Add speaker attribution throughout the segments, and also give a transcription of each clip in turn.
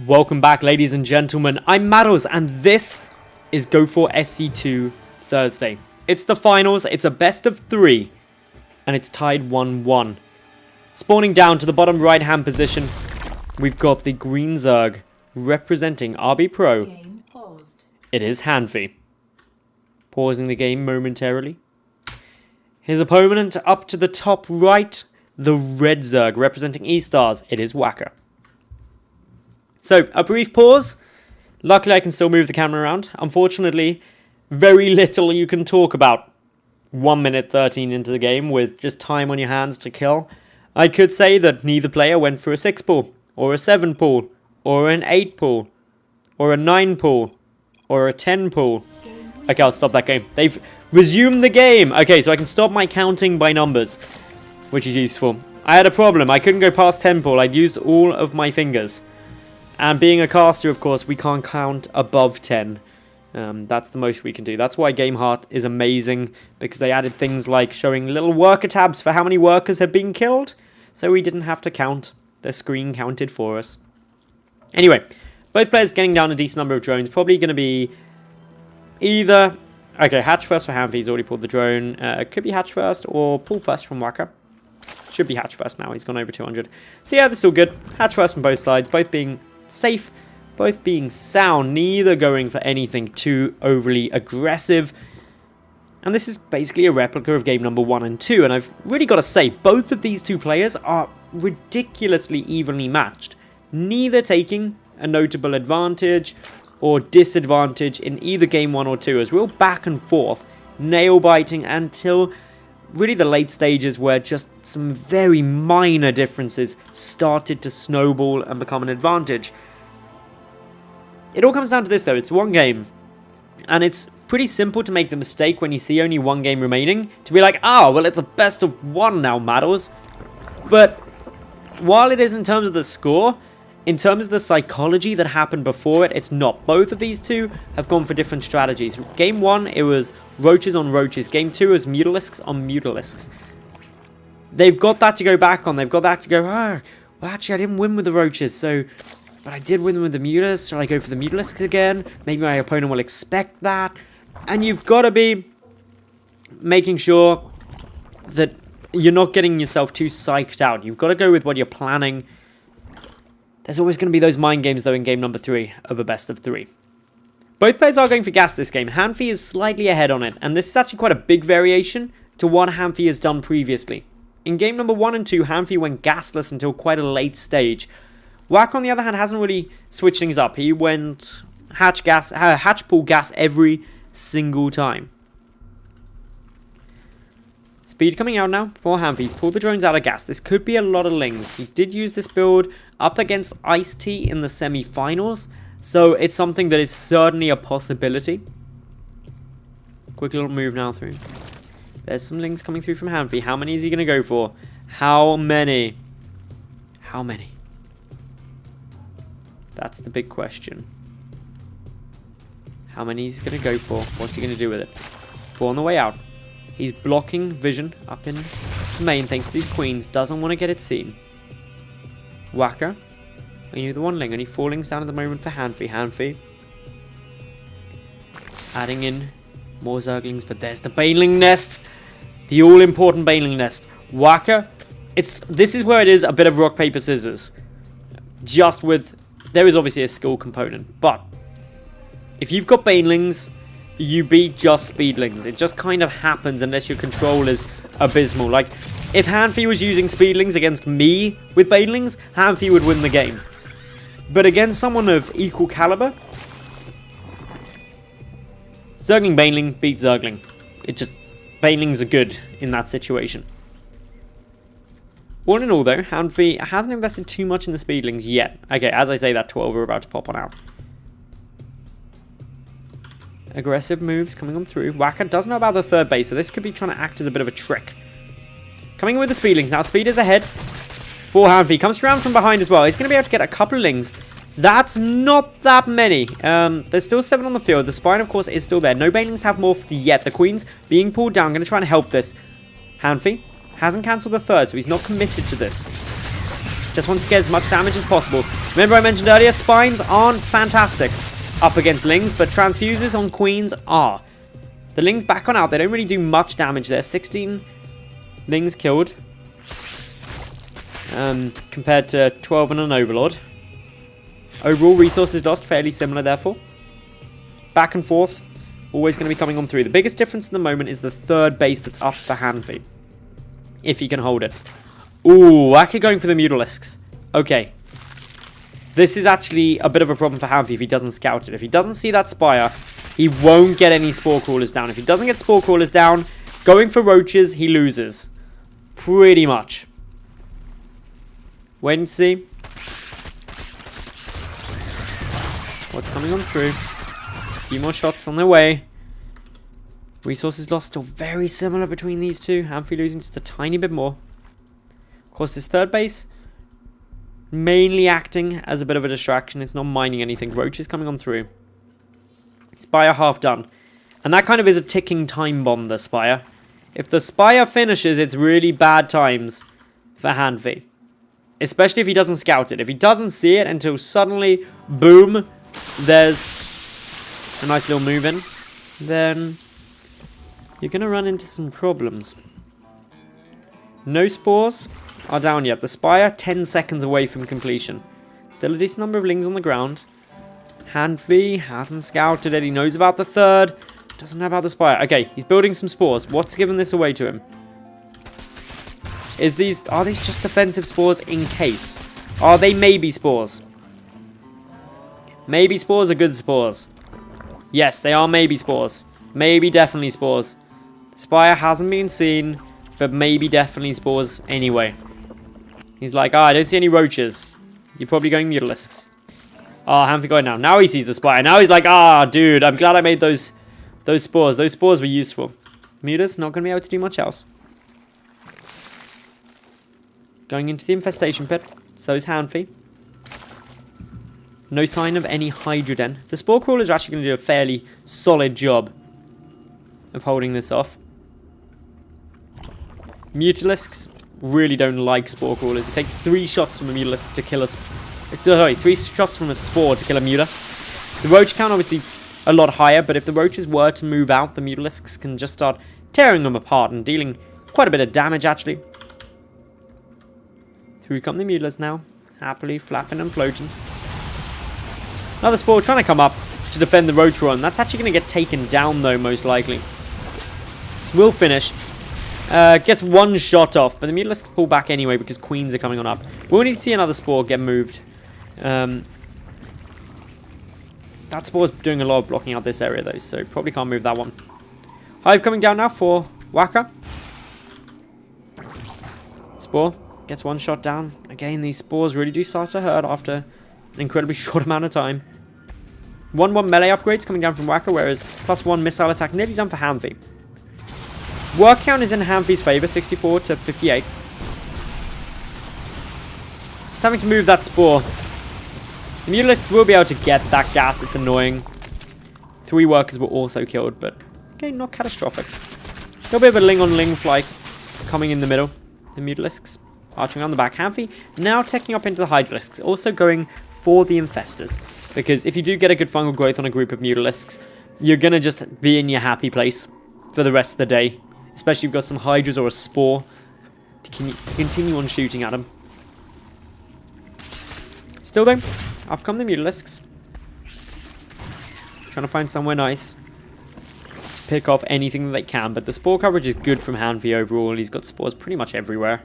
Speaker 1: Welcome back, ladies and gentlemen. I'm Madals, and this is Go for SC2 Thursday. It's the finals, it's a best of 3, and it's tied 1-1. Spawning down to the bottom right-hand position, we've got the green Zerg representing RB Pro.
Speaker 2: Game paused.
Speaker 1: It is HaNfy. Pausing the game momentarily. His opponent up to the top right, the red Zerg representing E-Stars. It is WaKa. So, a brief pause. Luckily, I can still move the camera around. Unfortunately, very little you can talk about 1 minute 13 into the game with just time on your hands to kill. I could say that neither player went for a 6 pool, or a 7 pool, or an 8 pool, or a 9 pool, or a 10 pool. Okay, I'll stop that game. They've resumed the game. Okay, so I can stop my counting by numbers, which is useful. I had a problem. I couldn't go past 10 pool. I'd used all of my fingers. And being a caster, of course, we can't count above 10. That's the most we can do. That's why Game Heart is amazing, because they added things like showing little worker tabs for how many workers have been killed, so we didn't have to count. The screen counted for us. Anyway, both players getting down a decent number of drones. Probably going to be either... Okay, hatch first for HaNfy. He's already pulled the drone. Could be hatch first or pull first from WaKa. Should be hatch first now. He's gone over 200. So yeah, this is all good. Hatch first from both sides. Both being safe, both being sound, neither going for anything too overly aggressive. And this is basically a replica of game number 1 and 2, and I've really got to say, both of these two players are ridiculously evenly matched, neither taking a notable advantage or disadvantage in either game 1 or 2, as real back and forth, nail biting until really the late stages where just some very minor differences started to snowball and become an advantage. It all comes down to this though, it's one game. And it's pretty simple to make the mistake when you see only one game remaining, to be like, oh, well it's a best of 1 now, Madals. But while it is in terms of the score, in terms of the psychology that happened before it, it's not. Both of these two have gone for different strategies. Game 1, it was roaches on roaches. Game 2 is mutalisks on mutalisks. They've got that to go back on. They've got that to go, well actually I didn't win with the roaches, but I did win with the mutalisks. Shall I go for the mutalisks again? Maybe my opponent will expect that. And you've got to be making sure that you're not getting yourself too psyched out. You've got to go with what you're planning. There's always going to be those mind games, though, in game number 3 of a best of 3. Both players are going for gas this game. HaNfy is slightly ahead on it, and this is actually quite a big variation to what HaNfy has done previously. In game number 1 and 2, HaNfy went gasless until quite a late stage. WaKa, on the other hand, hasn't really switched things up. He went hatch pull gas every single time. Speed coming out now for HaNfy. He's pulled the drones out of gas. This could be a lot of lings. He did use this build up against Ice-T in the semi-finals, so it's something that is certainly a possibility. Quick little move now through. There's some lings coming through from HaNfy. How many is he going to go for? How many? How many? That's the big question. How many is he going to go for? What's he going to do with it? 4 on the way out. He's blocking vision up in the main thanks to these queens. Doesn't want to get it seen. WaKa. Only the 1 ling. Only 4 lings down at the moment for HaNfy. HaNfy. Adding in more Zerglings. But there's the Baneling nest. The all-important Baneling nest. WaKa. This is where it is a bit of rock, paper, scissors. Just with... There is obviously a skill component. But if you've got Banelings, you beat just Speedlings. It just kind of happens unless your control is abysmal. Like, if HaNfy was using Speedlings against me with Banelings, HaNfy would win the game. But against someone of equal caliber, Zergling Baneling beats Zergling. Banelings are good in that situation. All in all though, HaNfy hasn't invested too much in the Speedlings yet. Okay, as I say that, 12 are about to pop on out. Aggressive moves coming on through. WaKa doesn't know about the 3rd base, so this could be trying to act as a bit of a trick. Coming in with the Speedlings. Now, Speed is ahead for HaNfy. Comes around from behind as well. He's going to be able to get a couple of lings. That's not that many. There's still 7 on the field. The Spine, of course, is still there. No Banelings have morphed yet. The Queen's being pulled down. Going to try and help this. HaNfy hasn't cancelled the 3rd, so he's not committed to this. Just want to get as much damage as possible. Remember I mentioned earlier, spines aren't fantastic up against lings, but transfuses on queens are. The lings back on out, they don't really do much damage there. 16 lings killed. Compared to 12 and an overlord. Overall resources lost, fairly similar therefore. Back and forth, always going to be coming on through. The biggest difference at the moment is the third base that's up for HaNfy. If he can hold it. Ooh, WaKa going for the Mutalisks. Okay. This is actually a bit of a problem for HaNfy if he doesn't scout it. If he doesn't see that Spire, he won't get any Spore Crawlers down. If he doesn't get Spore Crawlers down, going for Roaches, he loses. Pretty much. Wait and see. What's coming on through? A few more shots on their way. Resources lost still very similar between these two. HaNfy losing just a tiny bit more. Of course, this third base mainly acting as a bit of a distraction. It's not mining anything. Roach is coming on through. Spire half done. And that kind of is a ticking time bomb, the Spire. If the Spire finishes, it's really bad times for HaNfy. Especially if he doesn't scout it. If he doesn't see it until suddenly, boom, there's a nice little move in, then you're going to run into some problems. No spores are down yet. The Spire, 10 seconds away from completion. Still a decent number of lings on the ground. HaNfy hasn't scouted it. He knows about the third. Doesn't know about the Spire. Okay, he's building some spores. What's giving this away to him? Are these just defensive spores in case? Are they maybe spores? Maybe spores are good spores. Yes, they are maybe spores. Maybe definitely spores. Spire hasn't been seen, but maybe definitely spores anyway. He's like, I don't see any roaches. You're probably going Mutalisks. Oh, HaNfy got it now. Now he sees the Spire. Now he's like, dude, I'm glad I made those spores. Those spores were useful. Mutas not going to be able to do much else. Going into the infestation pit. So is HaNfy. No sign of any Hydroden. The Spore Crawlers are actually going to do a fairly solid job of holding this off. Mutalisks really don't like Spore Crawlers. It takes 3 shots from a Mutalisk to kill a... Sorry, 3 shots from a Spore to kill a Muta. The Roach count obviously a lot higher, but if the Roaches were to move out, the Mutalisks can just start tearing them apart and dealing quite a bit of damage actually. Through come the Mutalisks now, happily flapping and floating. Another Spore trying to come up to defend the Roach run. That's actually going to get taken down though, most likely. Will finish. Gets 1 shot off, but the Mutalisks pull back anyway because Queens are coming on up. We'll need to see another Spore get moved. That Spore's doing a lot of blocking out this area though, so probably can't move that one. Hive coming down now for WaKa. Spore gets 1 shot down. Again, these Spores really do start to hurt after an incredibly short amount of time. 1-1 melee upgrades coming down from WaKa, whereas +1 missile attack nearly done for HaNfy. Work count is in HaNfy's favour, 64 to 58. Just having to move that Spore. The Mutalisk will be able to get that gas, it's annoying. 3 workers were also killed, but okay, not catastrophic. A little bit of a ling-on-ling fly coming in the middle. The Mutalisks arching on the back. HaNfy now taking up into the Hydralisks, also going for the Infestors. Because if you do get a good fungal growth on a group of Mutalisks, you're going to just be in your happy place for the rest of the day. Especially if you've got some Hydras or a Spore to continue on shooting at them. Still though, up come the Mutalisks. Trying to find somewhere nice. Pick off anything that they can, but the Spore coverage is good from HaNfy overall. He's got Spores pretty much everywhere.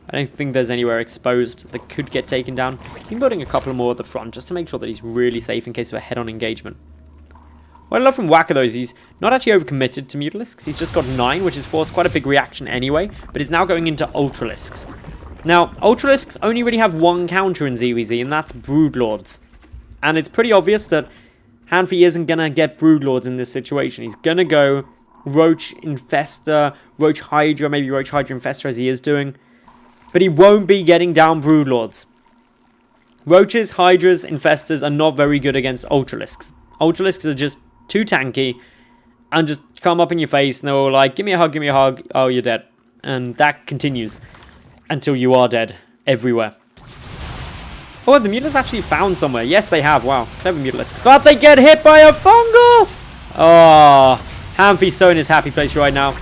Speaker 1: I don't think there's anywhere exposed that could get taken down. He's building a couple more at the front just to make sure that he's really safe in case of a head-on engagement. What I love from WaKa though is he's not actually overcommitted to Mutalisks. He's just got 9, which has forced quite a big reaction anyway, but is now going into Ultralisks. Now, Ultralisks only really have 1 counter in ZvZ, and that's Broodlords. And it's pretty obvious that HaNfy isn't going to get Broodlords in this situation. He's going to go Roach Infestor, Roach Hydra, maybe Roach Hydra Infestor as he is doing. But he won't be getting down Broodlords. Roaches, Hydras, Infestors are not very good against Ultralisks. Ultralisks are just too tanky and just come up in your face and they're all like, give me a hug, oh, you're dead. And that continues until you are dead everywhere. Oh, have the Mutalisks actually found somewhere? Yes, they have. Wow. Clever Mutalisks. But they get hit by a fungal! Oh, HaNfy's so in his happy place right now.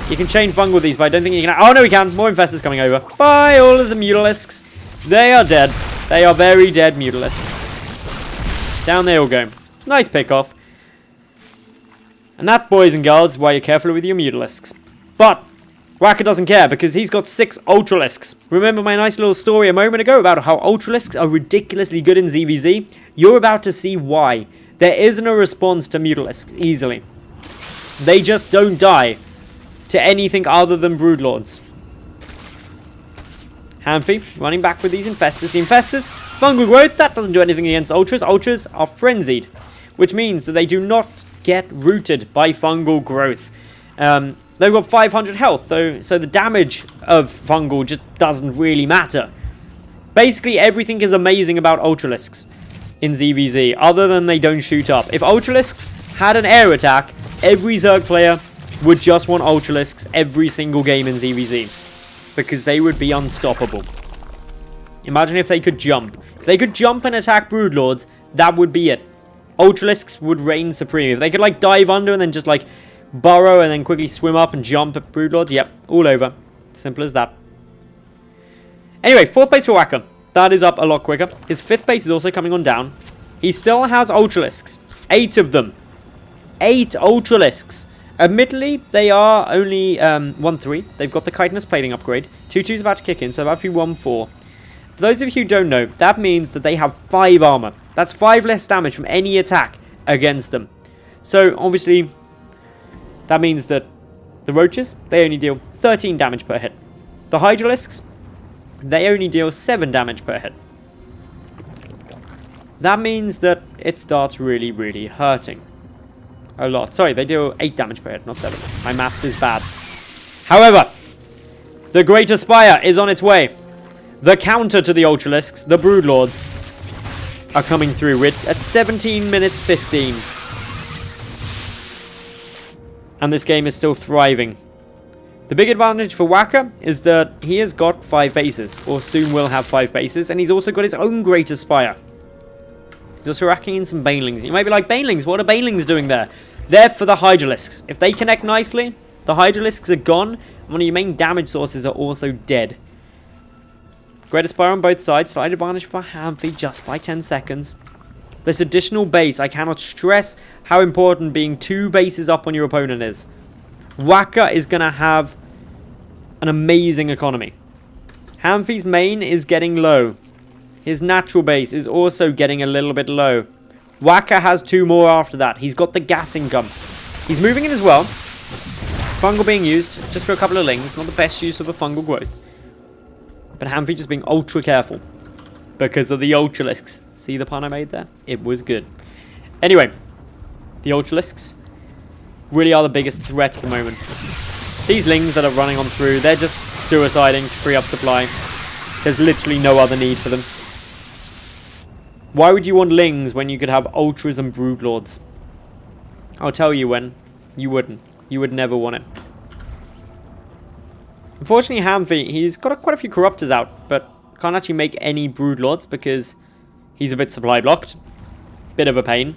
Speaker 1: You can chain fungal with these, but I don't think you can... Oh, no, we can. More infestors coming over. Bye, all of the Mutalisks. They are dead. They are very dead Mutalisks. Down they all go. Nice pick off. And that, boys and girls, is why you're careful with your Mutalisks. But WaKa doesn't care because he's got 6 Ultralisks. Remember my nice little story a moment ago about how Ultralisks are ridiculously good in ZvZ? You're about to see why. There isn't a response to Mutalisks easily. They just don't die to anything other than Broodlords. HaNfy running back with these Infestors. The Infestors, fungal growth, that doesn't do anything against Ultras. Ultras are frenzied, which means that they do not get rooted by fungal growth. They've got 500 health, so the damage of fungal just doesn't really matter. Basically, everything is amazing about Ultralisks in ZvZ, other than they don't shoot up. If Ultralisks had an air attack, every Zerg player would just want Ultralisks every single game in ZvZ, because they would be unstoppable. Imagine if they could jump. If they could jump and attack Broodlords, that would be it. Ultralisks would reign supreme. If they could, like, dive under and then just, like, burrow and then quickly swim up and jump at Broodlords, yep, all over. Simple as that. Anyway, 4th base for WaKa. That is up a lot quicker. His 5th base is also coming on down. He still has Ultralisks. 8 of them. 8 Ultralisks. Admittedly, they are only 1-3. They've got the chitinous plating upgrade. 2-2's about to kick in, so about to be 1-4. For those of you who don't know, that means that they have 5 armor. That's 5 less damage from any attack against them. So, obviously, that means that the Roaches, they only deal 13 damage per hit. The Hydralisks, they only deal 7 damage per hit. That means that it starts really, really hurting. A lot. Sorry, they deal 8 damage per hit, not 7. My maths is bad. However, the Greater Spire is on its way. The counter to the Ultralisks, the Broodlords, are coming through at 17 minutes 15. And this game is still thriving. The big advantage for WaKa is that he has got 5 bases, or soon will have 5 bases, and he's also got his own Greater Spire. He's also racking in some Banelings. You might be like, Banelings? What are Banelings doing there? They're for the Hydralisks. If they connect nicely, the Hydralisks are gone, and one of your main damage sources are also dead. Greater Spire on both sides, slight advantage for HaNfy just by 10 seconds. This additional base, I cannot stress how important being 2 bases up on your opponent is. WaKa is going to have an amazing economy. HaNfy's main is getting low. His natural base is also getting a little bit low. WaKa has 2 more after that. He's got the gas income. He's moving in as well. Fungal being used just for a couple of lings. Not the best use of the fungal growth. But HaNfy just being ultra careful because of the Ultralisks. See the pun I made there? It was good. Anyway, the Ultralisks really are the biggest threat at the moment. These lings that are running on through, they're just suiciding to free up supply. There's literally no other need for them. Why would you want lings when you could have Ultras and Broodlords? I'll tell you when. You wouldn't. You would never want it. Unfortunately, HaNfy, he's got quite a few Corruptors out, but can't actually make any Broodlords because he's a bit supply blocked. Bit of a pain.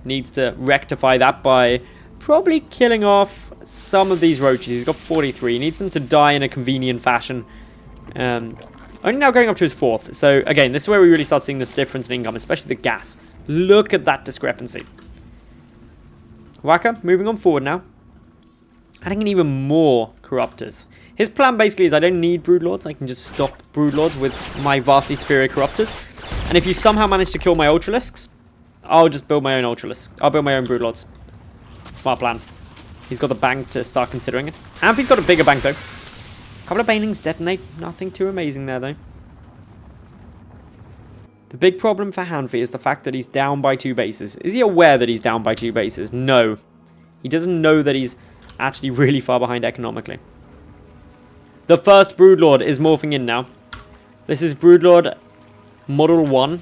Speaker 1: Needs to rectify that by probably killing off some of these Roaches. He's got 43. He needs them to die in a convenient fashion. Only now going up to his 4th. So, again, this is where we really start seeing this difference in income, especially the gas. Look at that discrepancy. WaKa, moving on forward now. Adding in even more Corruptors. His plan basically is I don't need Broodlords. I can just stop Broodlords with my vastly superior Corruptors. And if you somehow manage to kill my Ultralisks, I'll just build my own Ultralisks. I'll build my own Broodlords. Smart plan. He's got the bank to start considering it. HaNfy's got a bigger bank though. A couple of Banelings detonate. Nothing too amazing there though. The big problem for HaNfy is the fact that he's down by 2 bases. Is he aware that he's down by 2 bases? No. He doesn't know that he's actually really far behind economically. The first Broodlord is morphing in now. This is Broodlord Model 1.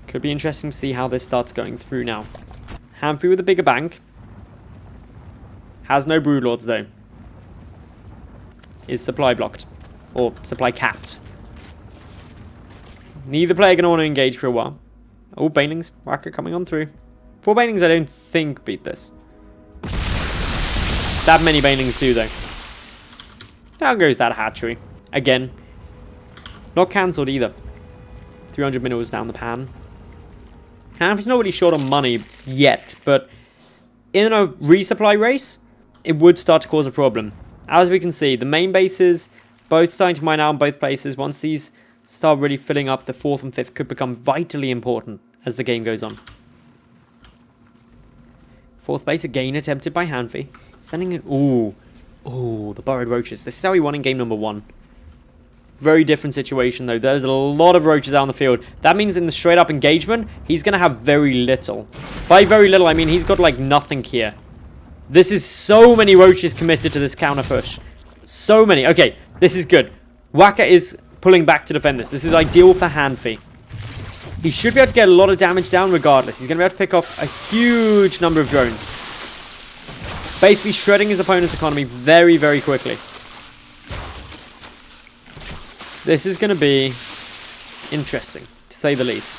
Speaker 1: Could be interesting to see how this starts going through now. HaNfy with a bigger bank. Has no Broodlords though. Is supply blocked. Or supply capped. Neither player going to want to engage for a while. Oh, Banelings. WaKa coming on through. 4 Banelings I don't think beat this. That many Banelings do, though. Down goes that hatchery. Again. Not cancelled either. 300 minerals down the pan. HaNfy's not really short on money yet, but in a resupply race, it would start to cause a problem. As we can see, the main bases both starting to mine out in both places. Once these start really filling up, the 4th and 5th could become vitally important as the game goes on. 4th base again attempted by HaNfy. Sending in... Ooh, the burrowed roaches. This is how he won in game number 1. Very different situation, though. There's a lot of roaches out on the field. That means in the straight-up engagement, he's going to have very little. By very little, I mean he's got, like, nothing here. This is so many roaches committed to this counter push. So many. Okay, this is good. WaKa is pulling back to defend this. This is ideal for HaNfy. He should be able to get a lot of damage down regardless. He's going to be able to pick off a huge number of drones. Basically shredding his opponent's economy very, very quickly. This is going to be interesting, to say the least.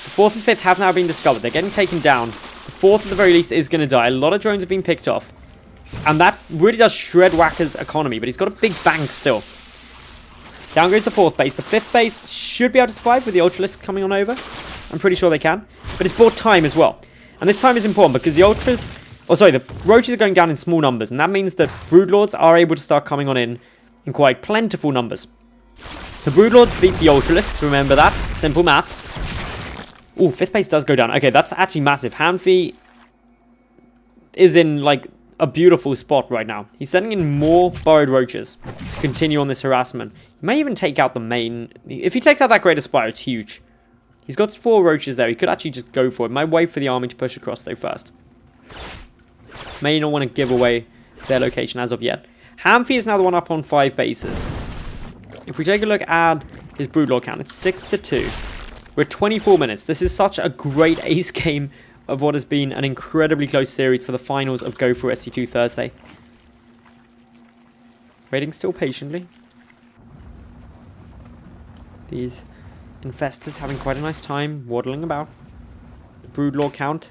Speaker 1: The 4th and 5th have now been discovered. They're getting taken down. The 4th, at the very least, is going to die. A lot of drones have been picked off. And that really does shred WaKa's economy. But he's got a big bank still. Down goes the 4th base. The 5th base should be able to survive with the Ultralisk coming on over. I'm pretty sure they can. But it's bought time as well. And this time is important because the Ultras... Oh, sorry, the Roaches are going down in small numbers. And that means that Broodlords are able to start coming on in quite plentiful numbers. The Broodlords beat the Ultralisks. Remember that. Simple maths. Ooh, 5th base does go down. Okay, that's actually massive. HaNfy is in, like, a beautiful spot right now. He's sending in more burrowed roaches to continue on this harassment. He may even take out the main. If he takes out that Greater Spire, it's huge. He's got 4 roaches there. He could actually just go for it. Might wait for the army to push across, though, first. May not want to give away their location as of yet. HaNfy is now the one up on 5 bases. If we take a look at his Broodlord count, it's 6-2. We're at 24 minutes. This is such a great ace game of what has been an incredibly close series for the finals of Go for SC2 Thursday. Waiting still patiently. These infestors having quite a nice time waddling about. The Broodlord count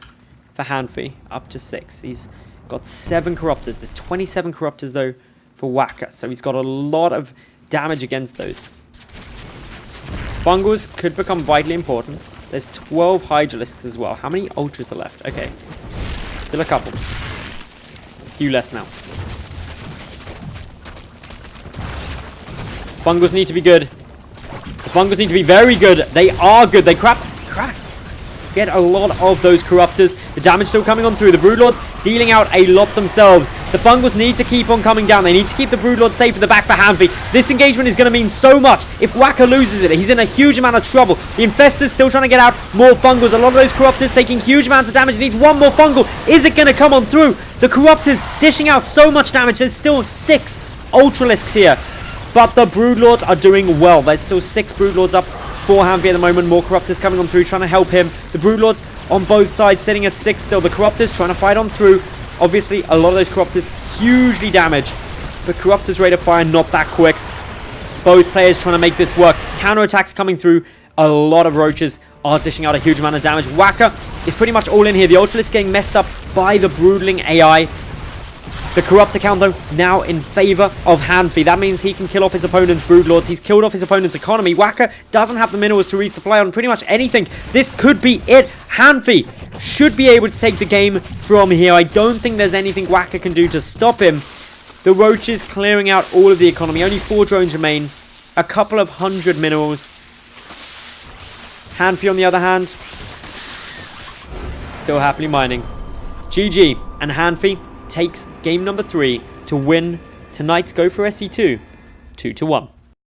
Speaker 1: for HaNfy up to 6. He's got 7 Corruptors. There's 27 Corruptors though for WaKa, so he's got a lot of damage against those. Fungals could become vitally important. There's 12 Hydralisks as well. How many Ultras are left? Okay. Still a couple. Few less now. Fungals need to be good. The Fungals need to be very good. They are good. They cracked. Get a lot of those Corruptors. The damage still coming on through. The Broodlords dealing out a lot themselves. The Fungals need to keep on coming down. They need to keep the Broodlords safe at the back for HaNfy. This engagement is going to mean so much. If WaKa loses it, he's in a huge amount of trouble. The Infestors still trying to get out more Fungals. A lot of those Corruptors taking huge amounts of damage. He needs one more Fungal. Is it going to come on through? The Corruptors dishing out so much damage. There's still 6 Ultralisks here. But the Broodlords are doing well. There's still 6 Broodlords up for HaNfy at the moment. More Corruptors coming on through, trying to help him. The Broodlords on both sides sitting at 6 still. The Corruptors trying to fight on through. Obviously, a lot of those Corruptors hugely damaged. The Corruptors' rate of fire not that quick. Both players trying to make this work. Counterattacks coming through. A lot of Roaches are dishing out a huge amount of damage. WaKa is pretty much all in here. The Ultralisk getting messed up by the Broodling AI. The Corruptor count, though, now in favor of HaNfy. That means he can kill off his opponent's Broodlords. He's killed off his opponent's economy. WaKa doesn't have the minerals to resupply on pretty much anything. This could be it. HaNfy should be able to take the game from here. I don't think there's anything WaKa can do to stop him. The Roaches clearing out all of the economy. Only 4 drones remain. A couple of 100 minerals. HaNfy, on the other hand, still happily mining. GG, and HaNfy takes game number 3 to win tonight's Go for SC2 2-1.